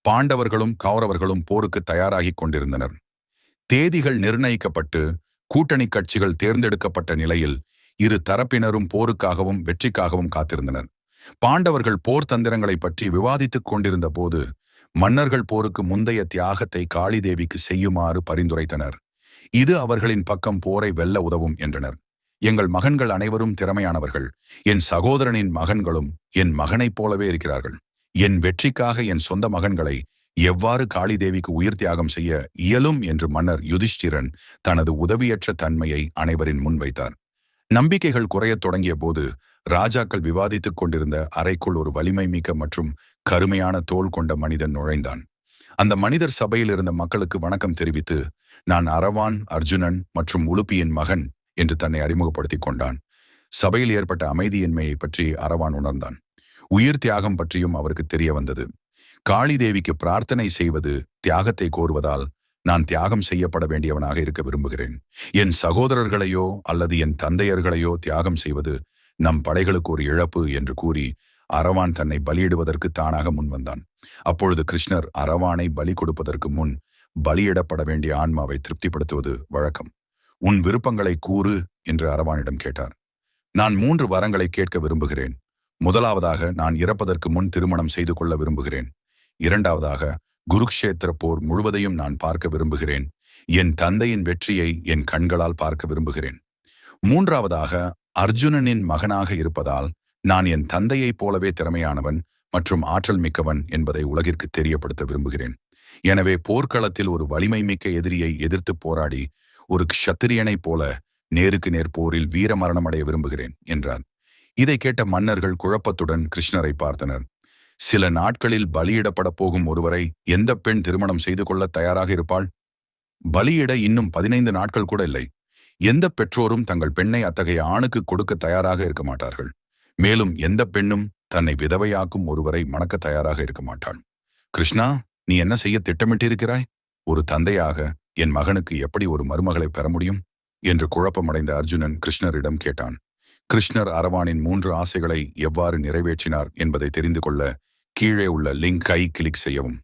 பாண்டவர்களும் கௌரவர்களும் போருக்கு தயாராகிக் கொண்டிருந்தனர். தேதிகள் நிர்ணயிக்கப்பட்டு கூட்டணி கட்சிகள் தேர்ந்தெடுக்கப்பட்ட நிலையில் இரு தரப்பினரும் போருக்காகவும் வெற்றிக்காகவும் காத்திருந்தனர். பாண்டவர்கள் போர் தந்திரங்களை பற்றி விவாதித்துக் கொண்டிருந்த போது மன்னர்கள் போருக்கு முந்தைய தியாகத்தை காளிதேவிக்கு செய்யுமாறு பரிந்துரைத்தனர். இது அவர்களின் பக்கம் போரை வெல்ல உதவும் என்றனர். எங்கள் மகன்கள் அனைவரும் திறமையானவர்கள். என் சகோதரனின் மகன்களும் என் மகனைப் போலவே இருக்கிறார்கள். என் வெற்றிக்காக என் சொந்த மகன்களை எவ்வாறு காளிதேவிக்கு உயிர் தியாகம் செய்ய இயலும் என்று மன்னர் யுதிஷ்டிரன் தனது உதவியற்ற தன்மையை அனைவரின் முன்வைத்தார். நம்பிக்கைகள் குறையத் தொடங்கிய போது ராஜாக்கள் விவாதித்துக் கொண்டிருந்த அறைக்குள் ஒரு வலிமை மிக்க மற்றும் கருமையான தோல் கொண்ட மனிதன் நுழைந்தான். அந்த மனிதர் சபையில் இருந்த மக்களுக்கு வணக்கம் தெரிவித்து, நான் அரவான், அர்ஜுனன் மற்றும் உலுப்பியின் மகன் என்று தன்னை அறிமுகப்படுத்திக் கொண்டான். சபையில் ஏற்பட்ட அமைதியின்மையை பற்றி அரவான் உணர்ந்தான். உயிர் தியாகம் பற்றியும் அவருக்கு தெரிய வந்தது. காளிதேவிக்கு பிரார்த்தனை செய்வது தியாகத்தை கோருவதால் நான் தியாகம் செய்யப்பட வேண்டியவனாக இருக்க விரும்புகிறேன். என் சகோதரர்களையோ அல்லது என் தந்தையர்களையோ தியாகம் செய்வது நம் படைகளுக்கு ஒரு இழப்பு என்று கூறி அரவான் தன்னை பலியிடுவதற்கு தானாக முன்வந்தான். அப்பொழுது கிருஷ்ணர் அரவானை பலி கொடுப்பதற்கு முன் பலியிடப்பட வேண்டிய ஆன்மாவை திருப்திப்படுத்துவது வழக்கம். உன் விருப்பங்களை கூறு என்று அரவானிடம் கேட்டார். நான் 3 வரங்களை கேட்க விரும்புகிறேன். முதலாவதாக, நான் இறப்பதற்கு முன் திருமணம் செய்து கொள்ள விரும்புகிறேன். இரண்டாவதாக, குருக்ஷேத்திர போர் முழுவதையும் நான் பார்க்க விரும்புகிறேன். என் தந்தையின் வெற்றியை என் கண்களால் பார்க்க விரும்புகிறேன். மூன்றாவதாக, அர்ஜுனனின் மகனாக இருப்பதால் நான் என் தந்தையைப் போலவே திறமையானவன் மற்றும் ஆற்றல் மிக்கவன் என்பதை உலகிற்கு தெரியப்படுத்த விரும்புகிறேன். எனவே போர்க்களத்தில் ஒரு வலிமை மிக்க எதிரியை எதிர்த்து போராடி ஒரு க்ஷத்திரியனைப் போல நேருக்கு நேர் போரில் வீரமரணம் அடைய விரும்புகிறேன் என்றார். இதை கேட்ட மன்னர்கள் குழப்பத்துடன் கிருஷ்ணரை பார்த்தனர். சில நாட்களில் பலியிடப்பட போகும் ஒருவரை எந்த பெண் திருமணம் செய்து கொள்ள தயாராக இருப்பாள்? பலியிட இன்னும் 15 நாட்கள் கூட இல்லை. எந்த பெற்றோரும் தங்கள் பெண்ணை அத்தகைய ஆணுக்கு கொடுக்க தயாராக இருக்க மாட்டார்கள். மேலும் எந்த பெண்ணும் தன்னை விதவையாக்கும் ஒருவரை மணக்க தயாராக இருக்க மாட்டாள். கிருஷ்ணா, நீ என்ன செய்ய திட்டமிட்டிருக்கிறாய்? ஒரு தந்தையாக என் மகனுக்கு எப்படி ஒரு மருமகளை பெற முடியும் என்று குழப்பமடைந்த அர்ஜுனன் கிருஷ்ணரிடம் கேட்டான். கிருஷ்ணர் அரவானின் 3 ஆசைகளை எவ்வாறு நிறைவேற்றினார் என்பதை தெரிந்து கொள்ள கீழே உள்ள லிங்கை கிளிக் செய்யவும்.